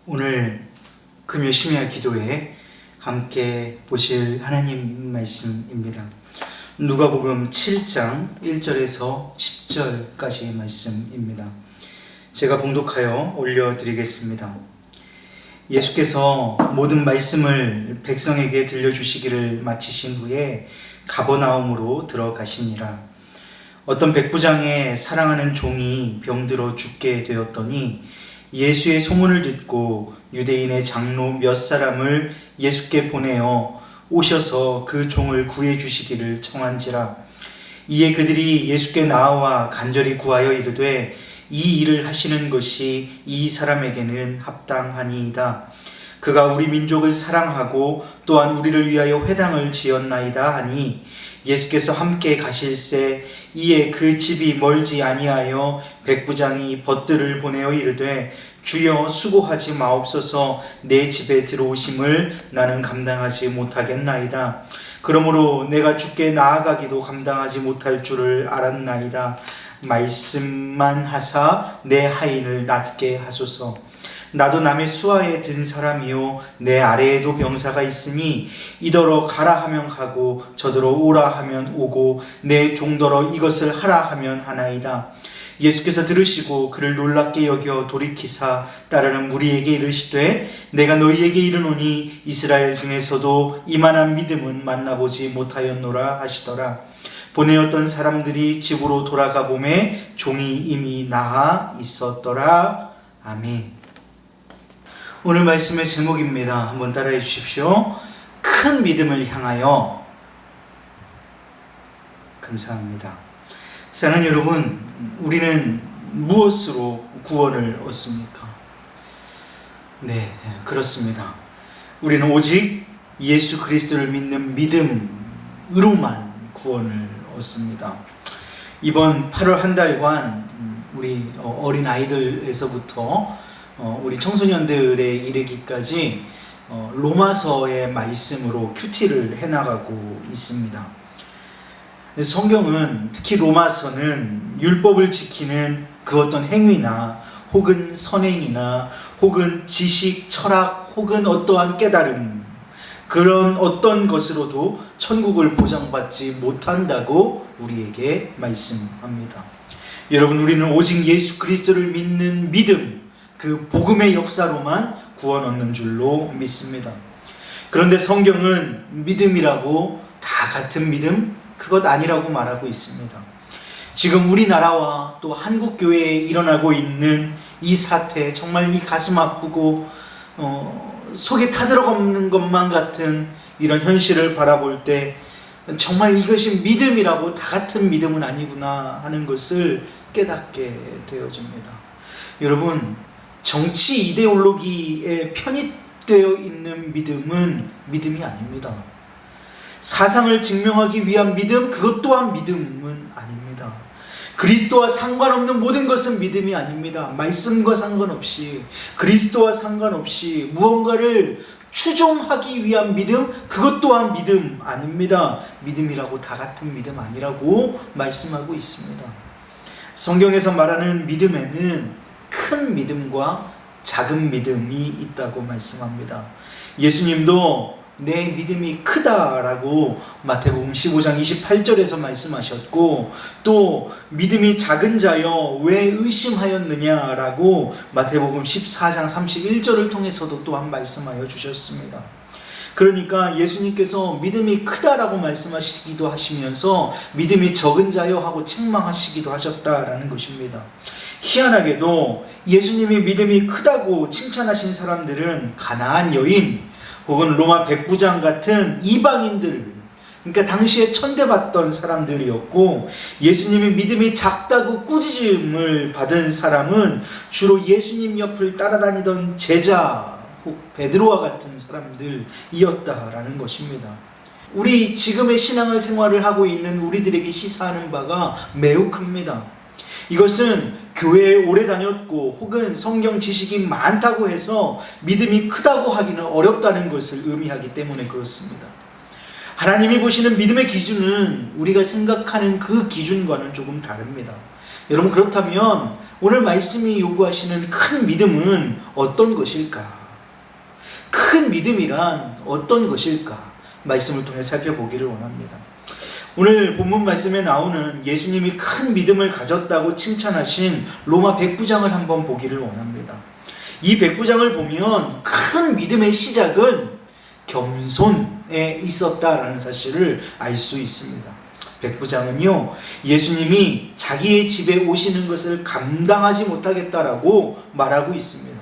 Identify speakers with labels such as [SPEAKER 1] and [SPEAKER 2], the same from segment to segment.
[SPEAKER 1] 오늘 금요 심야 기도에 함께 보실 하나님 말씀입니다. 누가복음 7장 1절에서 10절까지의 말씀입니다. 제가 봉독하여 올려드리겠습니다. 예수께서 모든 말씀을 백성에게 들려주시기를 마치신 후에 가버나움으로 들어가시니라. 어떤 백부장의 사랑하는 종이 병들어 죽게 되었더니 예수의 소문을 듣고 유대인의 장로 몇 사람을 예수께 보내어 오셔서 그 종을 구해 주시기를 청한지라. 이에 그들이 예수께 나와 간절히 구하여 이르되 이 일을 하시는 것이 이 사람에게는 합당하니이다. 그가 우리 민족을 사랑하고 또한 우리를 위하여 회당을 지었나이다 하니 예수께서 함께 가실새 이에 그 집이 멀지 아니하여 백부장이 벗들을 보내어 이르되 주여 수고하지 마옵소서. 내 집에 들어오심을 나는 감당하지 못하겠나이다. 그러므로 내가 주께 나아가기도 감당하지 못할 줄을 알았나이다. 말씀만 하사 내 하인을 낫게 하소서. 나도 남의 수하에 든 사람이요 내 아래에도 병사가 있으니 이더러 가라 하면 가고 저더러 오라 하면 오고 내 종더러 이것을 하라 하면 하나이다. 예수께서 들으시고 그를 놀랍게 여겨 돌이키사 따르는 무리에게 이르시되 내가 너희에게 이르노니 이스라엘 중에서도 이만한 믿음은 만나보지 못하였노라 하시더라. 보내었던 사람들이 집으로 돌아가 보매 종이 이미 나아 있었더라. 아멘. 오늘 말씀의 제목입니다. 한번 따라해 주십시오. 큰 믿음을 향하여. 감사합니다. 사랑하는 여러분, 우리는 무엇으로 구원을 얻습니까? 네, 그렇습니다. 우리는 오직 예수 그리스도를 믿는 믿음으로만 구원을 얻습니다. 이번 8월 한 달간 우리 어린 아이들에서부터 우리 청소년들에 이르기까지 로마서의 말씀으로 큐티를 해나가고 있습니다. 성경은 특히 로마서는 율법을 지키는 그 어떤 행위나 혹은 선행이나 혹은 지식, 철학 혹은 어떠한 깨달음, 그런 어떤 것으로도 천국을 보장받지 못한다고 우리에게 말씀합니다. 여러분, 우리는 오직 예수 그리스도를 믿는 믿음, 그 복음의 역사로만 구원 얻는 줄로 믿습니다. 그런데 성경은 믿음이라고 다 같은 믿음, 그것 아니라고 말하고 있습니다. 지금 우리나라와 또 한국 교회에 일어나고 있는 이 사태, 정말 이 가슴 아프고 속에 타들어가는 것만 같은 이런 현실을 바라볼 때 정말 이것이 믿음이라고 다 같은 믿음은 아니구나 하는 것을 깨닫게 되어집니다. 여러분, 정치 이데올로기에 편입되어 있는 믿음은 믿음이 아닙니다. 사상을 증명하기 위한 믿음, 그것 또한 믿음은 아닙니다. 그리스도와 상관없는 모든 것은 믿음이 아닙니다. 말씀과 상관없이, 그리스도와 상관없이 무언가를 추종하기 위한 믿음, 그것 또한 믿음 아닙니다. 믿음이라고 다 같은 믿음 아니라고 말씀하고 있습니다. 성경에서 말하는 믿음에는 큰 믿음과 작은 믿음이 있다고 말씀합니다. 예수님도 내 믿음이 크다라고 마태복음 15장 28절에서 말씀하셨고, 또 믿음이 작은 자여 왜 의심하였느냐라고 마태복음 14장 31절을 통해서도 또한 말씀하여 주셨습니다. 그러니까 예수님께서 믿음이 크다라고 말씀하시기도 하시면서 믿음이 적은 자여 하고 책망하시기도 하셨다라는 것입니다. 희한하게도 예수님이 믿음이 크다고 칭찬하신 사람들은 가나안 여인 혹은 로마 백부장 같은 이방인들, 그러니까 당시에 천대받던 사람들이었고, 예수님이 믿음이 작다고 꾸짖음을 받은 사람은 주로 예수님 옆을 따라다니던 제자 혹 베드로와 같은 사람들이었다라는 것입니다. 우리 지금의 신앙을 생활을 하고 있는 우리들에게 시사하는 바가 매우 큽니다. 이것은 교회에 오래 다녔고 혹은 성경 지식이 많다고 해서 믿음이 크다고 하기는 어렵다는 것을 의미하기 때문에 그렇습니다. 하나님이 보시는 믿음의 기준은 우리가 생각하는 그 기준과는 조금 다릅니다. 여러분, 그렇다면 오늘 말씀이 요구하시는 큰 믿음은 어떤 것일까? 큰 믿음이란 어떤 것일까? 말씀을 통해 살펴보기를 원합니다. 오늘 본문 말씀에 나오는 예수님이 큰 믿음을 가졌다고 칭찬하신 로마 백부장을 한번 보기를 원합니다. 이 백부장을 보면 큰 믿음의 시작은 겸손에 있었다라는 사실을 알 수 있습니다. 백부장은요, 예수님이 자기의 집에 오시는 것을 감당하지 못하겠다라고 말하고 있습니다.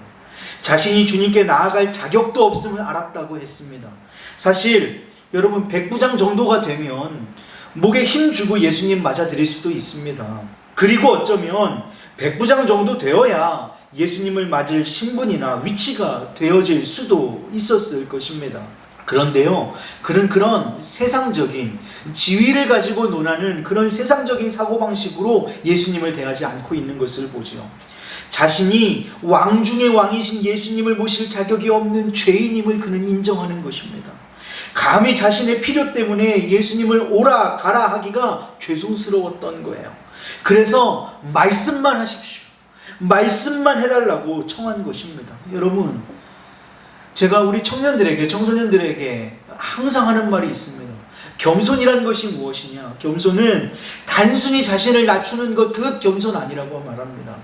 [SPEAKER 1] 자신이 주님께 나아갈 자격도 없음을 알았다고 했습니다. 사실 여러분, 백부장 정도가 되면 목에 힘 주고 예수님 맞아드릴 수도 있습니다. 그리고 어쩌면 백부장 정도 되어야 예수님을 맞을 신분이나 위치가 되어질 수도 있었을 것입니다. 그런데요, 그런 세상적인 지위를 가지고 논하는 그런 세상적인 사고방식으로 예수님을 대하지 않고 있는 것을 보죠. 자신이 왕 중의 왕이신 예수님을 모실 자격이 없는 죄인임을 그는 인정하는 것입니다. 감히 자신의 필요 때문에 예수님을 오라 가라 하기가 죄송스러웠던 거예요. 그래서 말씀만 하십시오, 말씀만 해달라고 청한 것입니다. 여러분, 제가 우리 청년들에게, 청소년들에게 항상 하는 말이 있습니다. 겸손이라는 것이 무엇이냐? 겸손은 단순히 자신을 낮추는 것, 그것 겸손 아니라고 말합니다.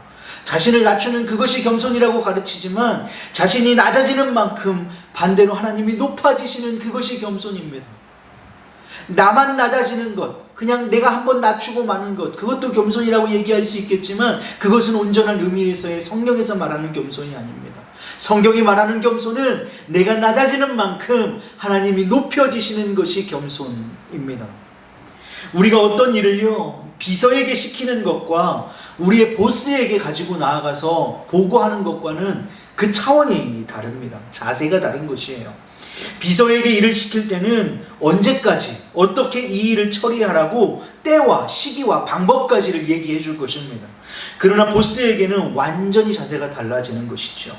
[SPEAKER 1] 자신을 낮추는 그것이 겸손이라고 가르치지만 자신이 낮아지는 만큼 반대로 하나님이 높아지시는 그것이 겸손입니다. 나만 낮아지는 것, 그냥 내가 한번 낮추고 마는 것, 그것도 겸손이라고 얘기할 수 있겠지만 그것은 온전한 의미에서의 성경에서 말하는 겸손이 아닙니다. 성경이 말하는 겸손은 내가 낮아지는 만큼 하나님이 높여지시는 것이 겸손입니다. 우리가 어떤 일을요, 비서에게 시키는 것과 우리의 보스에게 가지고 나아가서 보고하는 것과는 그 차원이 다릅니다. 자세가 다른 것이에요. 비서에게 일을 시킬 때는 언제까지 어떻게 이 일을 처리하라고 때와 시기와 방법까지를 얘기해 줄 것입니다. 그러나 보스에게는 완전히 자세가 달라지는 것이죠.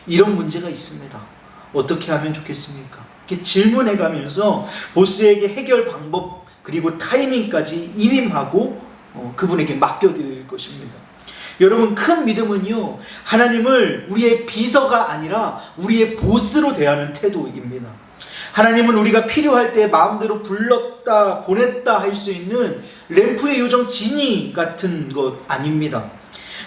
[SPEAKER 1] 이런 문제가 있습니다. 어떻게 하면 좋겠습니까? 이렇게 질문해 가면서 보스에게 해결 방법 그리고 타이밍까지 일임하고 그분에게 맡겨드릴 것입니다. 여러분, 큰 믿음은요, 하나님을 우리의 비서가 아니라 우리의 보스로 대하는 태도입니다. 하나님은 우리가 필요할 때 마음대로 불렀다 보냈다 할 수 있는 램프의 요정 지니 같은 것 아닙니다.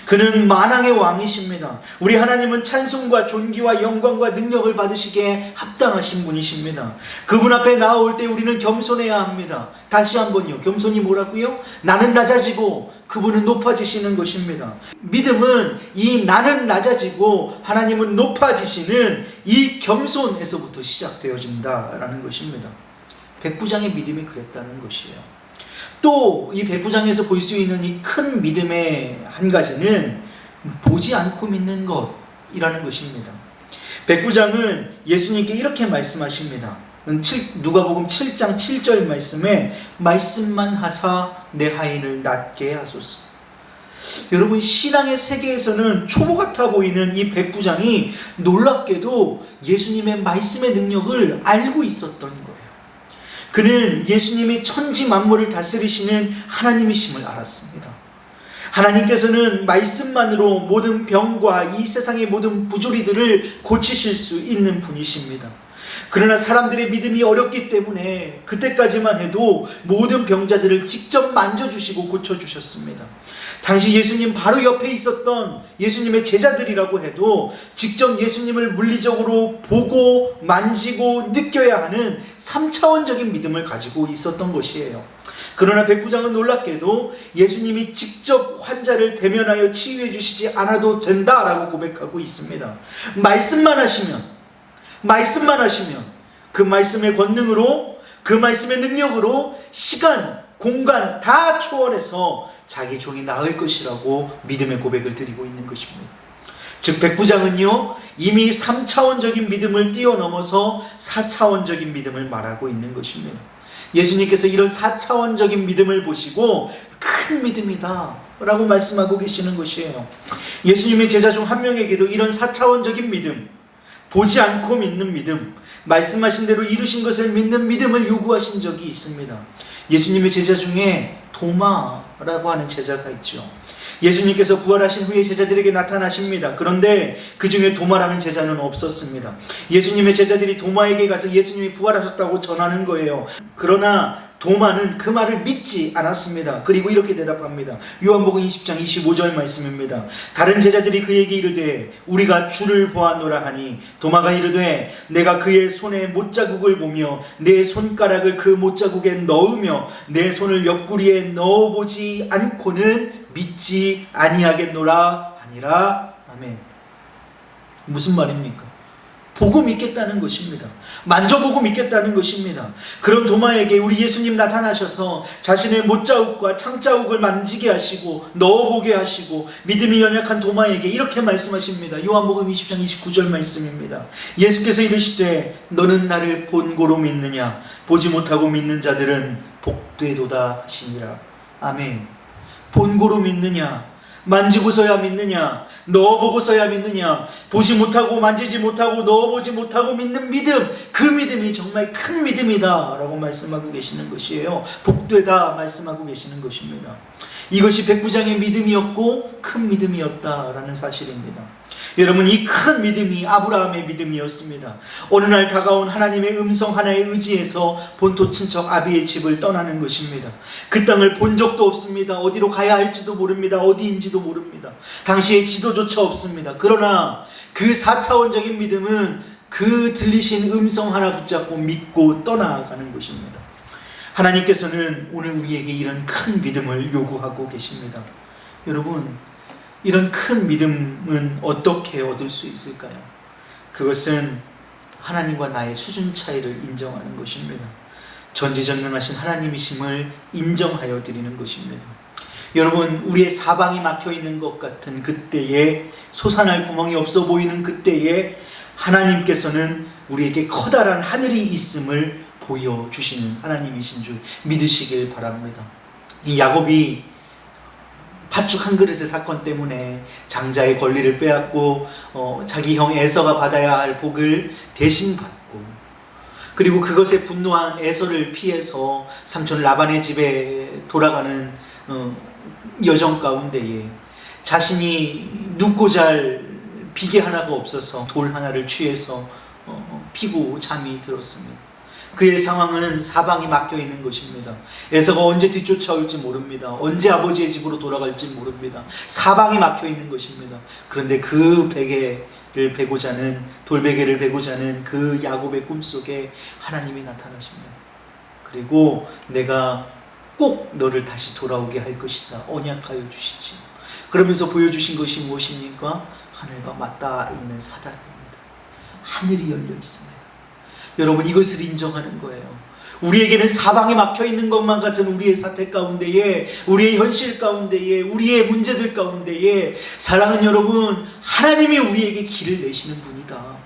[SPEAKER 1] 그는 만왕의 왕이십니다. 우리 하나님은 찬송과 존귀와 영광과 능력을 받으시기에 합당하신 분이십니다. 그분 앞에 나올 때 우리는 겸손해야 합니다. 다시 한번요, 겸손이 뭐라고요? 나는 낮아지고 그분은 높아지시는 것입니다. 믿음은 이 나는 낮아지고 하나님은 높아지시는 이 겸손에서부터 시작되어진다라는 것입니다. 백부장의 믿음이 그랬다는 것이에요. 또 이 백부장에서 볼 수 있는 이 큰 믿음의 한 가지는 보지 않고 믿는 것이라는 것입니다. 백부장은 예수님께 이렇게 말씀하십니다. 누가복음 7장 7절 말씀에 말씀만 하사 내 하인을 낫게 하소서. 여러분, 신앙의 세계에서는 초보 같아 보이는 이 백부장이 놀랍게도 예수님의 말씀의 능력을 알고 있었던 거예요. 그는 예수님이 천지 만물을 다스리시는 하나님이심을 알았습니다. 하나님께서는 말씀만으로 모든 병과 이 세상의 모든 부조리들을 고치실 수 있는 분이십니다. 그러나 사람들의 믿음이 어렵기 때문에 그때까지만 해도 모든 병자들을 직접 만져주시고 고쳐주셨습니다. 당시 예수님 바로 옆에 있었던 예수님의 제자들이라고 해도 직접 예수님을 물리적으로 보고 만지고 느껴야 하는 3차원적인 믿음을 가지고 있었던 것이에요. 그러나 백부장은 놀랍게도 예수님이 직접 환자를 대면하여 치유해 주시지 않아도 된다라고 고백하고 있습니다. 말씀만 하시면 그 말씀의 권능으로, 그 말씀의 능력으로 시간, 공간 다 초월해서 자기 종이 나을 것이라고 믿음의 고백을 드리고 있는 것입니다. 즉 백부장은요, 이미 3차원적인 믿음을 뛰어넘어서 4차원적인 믿음을 말하고 있는 것입니다. 예수님께서 이런 4차원적인 믿음을 보시고 큰 믿음이다 라고 말씀하고 계시는 것이에요. 예수님의 제자 중 한 명에게도 이런 4차원적인 믿음, 보지 않고 믿는 믿음, 말씀하신 대로 이루신 것을 믿는 믿음을 요구하신 적이 있습니다. 예수님의 제자 중에 도마라고 하는 제자가 있죠. 예수님께서 부활하신 후에 제자들에게 나타나십니다. 그런데 그 중에 도마라는 제자는 없었습니다. 예수님의 제자들이 도마에게 가서 예수님이 부활하셨다고 전하는 거예요. 그러나 도마는 그 말을 믿지 않았습니다. 그리고 이렇게 대답합니다. 요한복음 20장 25절 말씀입니다. 다른 제자들이 그에게 이르되 우리가 주를 보았노라 하니 도마가 이르되 내가 그의 손에 못자국을 보며 내 손가락을 그 못자국에 넣으며 내 손을 옆구리에 넣어보지 않고는 믿지 아니하겠노라 하니라. 아멘. 무슨 말입니까? 보고 믿겠다는 것입니다. 만져보고 믿겠다는 것입니다. 그런 도마에게 우리 예수님 나타나셔서 자신의 못자국과 창자국을 만지게 하시고 넣어보게 하시고 믿음이 연약한 도마에게 이렇게 말씀하십니다. 요한복음 20장 29절 말씀입니다. 예수께서 이르시되 너는 나를 본고로 믿느냐? 보지 못하고 믿는 자들은 복되도다 하시니라. 아멘. 본고로 믿느냐? 만지고서야 믿느냐? 넣어보고서야 믿느냐? 보지 못하고 만지지 못하고 넣어보지 못하고 믿는 믿음, 그 믿음이 정말 큰 믿음이다 라고 말씀하고 계시는 것이에요. 복되다 말씀하고 계시는 것입니다. 이것이 백부장의 믿음이었고 큰 믿음이었다라는 사실입니다. 여러분, 이 큰 믿음이 아브라함의 믿음이었습니다. 어느 날 다가온 하나님의 음성 하나에 의지해서 본토 친척 아비의 집을 떠나는 것입니다. 그 땅을 본 적도 없습니다. 어디로 가야 할지도 모릅니다. 어디인지도 모릅니다. 당시에 지도조차 없습니다. 그러나 그 4차원적인 믿음은 그 들리신 음성 하나 붙잡고 믿고 떠나가는 것입니다. 하나님께서는 오늘 우리에게 이런 큰 믿음을 요구하고 계십니다. 여러분, 이런 큰 믿음은 어떻게 얻을 수 있을까요? 그것은 하나님과 나의 수준 차이를 인정하는 것입니다. 전지전능하신 하나님이심을 인정하여 드리는 것입니다. 여러분, 우리의 사방이 막혀 있는 것 같은 그때에, 솟아날 구멍이 없어 보이는 그때에 하나님께서는 우리에게 커다란 하늘이 있음을 보여주시는 하나님이신 줄 믿으시길 바랍니다. 이 야곱이 팥죽 한 그릇의 사건 때문에 장자의 권리를 빼앗고 자기 형 에서가 받아야 할 복을 대신 받고, 그리고 그것에 분노한 에서를 피해서 삼촌 라반의 집에 돌아가는 여정 가운데에 자신이 눕고 잘 비계 하나가 없어서 돌 하나를 취해서 피고 잠이 들었습니다. 그의 상황은 사방이 막혀 있는 것입니다. 에서가 언제 뒤쫓아올지 모릅니다. 언제 아버지의 집으로 돌아갈지 모릅니다. 사방이 막혀 있는 것입니다. 그런데 그 베개를 베고자 하는, 돌베개를 베고자 하는 그 야곱의 꿈속에 하나님이 나타나십니다. 그리고 내가 꼭 너를 다시 돌아오게 할 것이다, 언약하여 주시지. 그러면서 보여주신 것이 무엇입니까? 하늘과 맞닿아 있는 사다리입니다. 하늘이 열려 있습니다. 여러분, 이것을 인정하는 거예요. 우리에게는 사방에 막혀 있는 것만 같은 우리의 사태 가운데에, 우리의 현실 가운데에, 우리의 문제들 가운데에 사랑하는 여러분, 하나님이 우리에게 길을 내시는 분이다,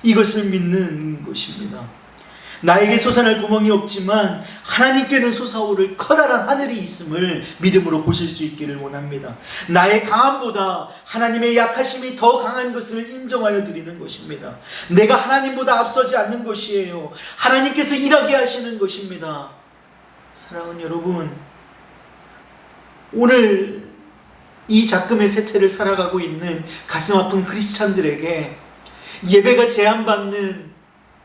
[SPEAKER 1] 이것을 믿는 것입니다. 나에게 솟아날 구멍이 없지만 하나님께는 솟아오를 커다란 하늘이 있음을 믿음으로 보실 수 있기를 원합니다. 나의 강함보다 하나님의 약하심이 더 강한 것을 인정하여 드리는 것입니다. 내가 하나님보다 앞서지 않는 것이에요. 하나님께서 일하게 하시는 것입니다. 사랑하는 여러분, 오늘 이 작금의 세태를 살아가고 있는 가슴 아픈 크리스찬들에게 예배가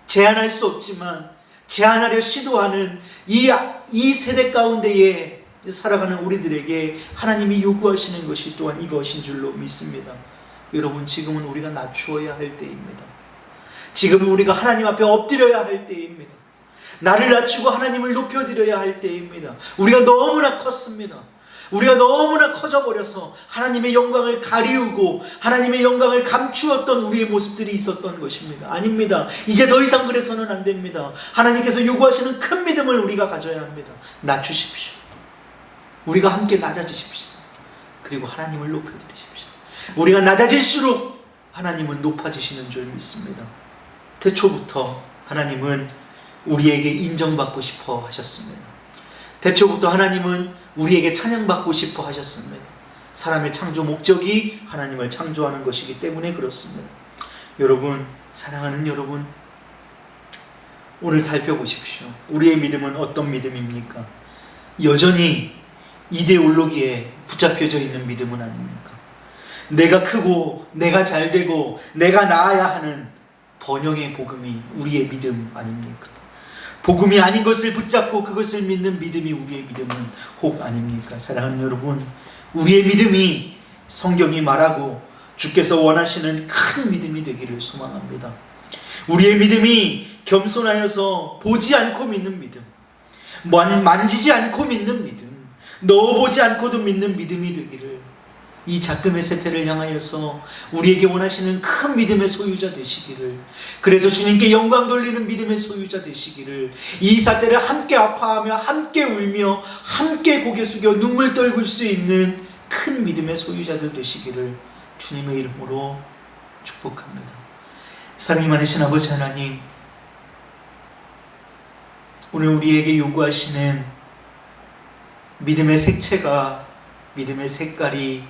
[SPEAKER 1] 제한할 수 없지만 제한하려 시도하는 이 세대 가운데에 살아가는 우리들에게 하나님이 요구하시는 것이 또한 이것인 줄로 믿습니다. 여러분, 지금은 우리가 낮추어야 할 때입니다. 지금은 우리가 하나님 앞에 엎드려야 할 때입니다. 나를 낮추고 하나님을 높여드려야 할 때입니다. 우리가 너무나 컸습니다. 우리가 너무나 커져버려서 하나님의 영광을 가리우고 하나님의 영광을 감추었던 우리의 모습들이 있었던 것입니다. 아닙니다. 이제 더 이상 그래서는 안 됩니다. 하나님께서 요구하시는 큰 믿음을 우리가 가져야 합니다. 낮추십시오. 우리가 함께 낮아지십시오. 그리고 하나님을 높여드리십시오. 우리가 낮아질수록 하나님은 높아지시는 줄 믿습니다. 태초부터 하나님은 우리에게 인정받고 싶어 하셨습니다. 태초부터 하나님은 우리에게 찬양받고 싶어 하셨습니다. 사람의 창조 목적이 하나님을 창조하는 것이기 때문에 그렇습니다. 여러분, 사랑하는 여러분, 오늘 살펴보십시오. 우리의 믿음은 어떤 믿음입니까? 여전히 이데올로기에 붙잡혀져 있는 믿음은 아닙니까? 내가 크고 내가 잘되고 내가 나아야 하는 번영의 복음이 우리의 믿음 아닙니까? 복음이 아닌 것을 붙잡고 그것을 믿는 믿음이 우리의 믿음은 혹 아닙니까? 사랑하는 여러분, 우리의 믿음이 성경이 말하고 주께서 원하시는 큰 믿음이 되기를 소망합니다. 우리의 믿음이 겸손하여서 보지 않고 믿는 믿음, 만지지 않고 믿는 믿음, 넣어보지 않고도 믿는 믿음이 되기를, 이 작금의 세태를 향하여서 우리에게 원하시는 큰 믿음의 소유자 되시기를, 그래서 주님께 영광 돌리는 믿음의 소유자 되시기를, 이 사태를 함께 아파하며 함께 울며 함께 고개 숙여 눈물 떨굴 수 있는 큰 믿음의 소유자들 되시기를 주님의 이름으로 축복합니다. 사랑이 많으신 아버지 하나님, 오늘 우리에게 요구하시는 믿음의 색채가, 믿음의 색깔이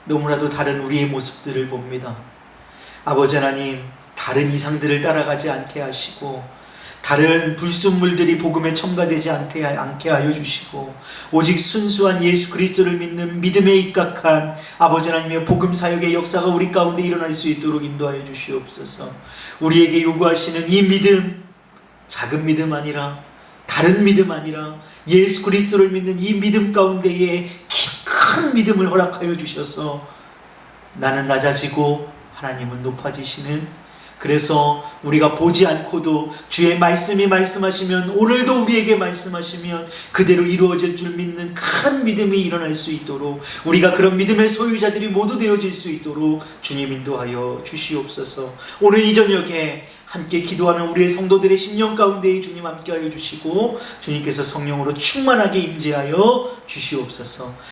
[SPEAKER 1] 너무나도 다른 우리의 모습들을 봅니다. 아버지 하나님, 다른 이상들을 따라가지 않게 하시고 다른 불순물들이 복음에 첨가되지 않게 하여 주시고 오직 순수한 예수 그리스도를 믿는 믿음에 입각한 아버지 하나님의 복음 사역의 역사가 우리 가운데 일어날 수 있도록 인도하여 주시옵소서. 우리에게 요구하시는 이 믿음, 작은 믿음 아니라, 다른 믿음 아니라 예수 그리스도를 믿는 이 믿음 가운데에 큰 믿음을 허락하여 주셔서 나는 낮아지고 하나님은 높아지시는, 그래서 우리가 보지 않고도 주의 말씀이 말씀하시면, 오늘도 우리에게 말씀하시면 그대로 이루어질 줄 믿는 큰 믿음이 일어날 수 있도록, 우리가 그런 믿음의 소유자들이 모두 되어질 수 있도록 주님 인도하여 주시옵소서. 오늘 이 저녁에 함께 기도하는 우리의 성도들의 심령 가운데 주님 함께하여 주시고 주님께서 성령으로 충만하게 임재하여 주시옵소서.